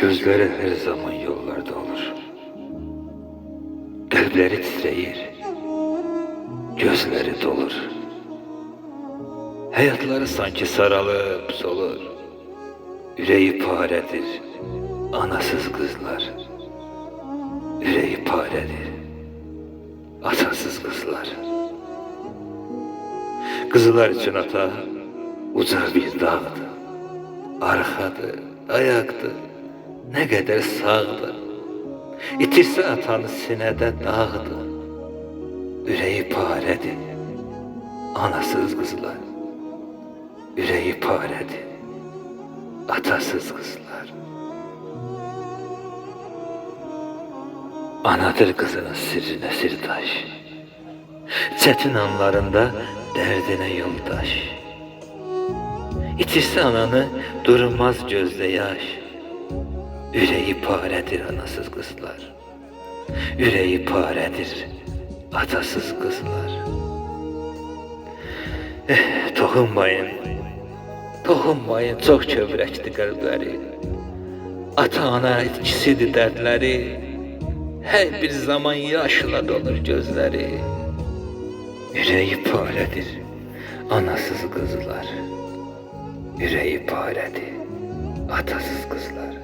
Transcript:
Gözleri her zaman yollarda olur. Kalpleri titreyir, gözleri dolur. Hayatları sanki saralıp solur. Yüreği paredir, anasız kızlar. Yüreği paredir, atasız kızlar. Kızlar için ata uca bir dağdı. Arxadır, ayaqdır, nə qədər sağdır. İtirsə atanı sinədə dağdır. Ürəyi parədir, anasız qızlar. Ürəyi parədir, atasız qızlar. Anadır qızının sirrinə sirdaş. Çətin anlarında dərdinə yoldaş. İtirsə ananı durmaz gözdə yaş. Ürəyi parədir anasız qızlar. Ürəyi parədir atasız qızlar. Toxunmayın, toxunmayın, çox kövrəkdir qəlbləri. Ata-ana itkisidir dərdləri. Hər bir zaman yaşla dolur gözləri. Ürəyi parədir anasız qızlar. Yüreği parədir, atasız kızlar.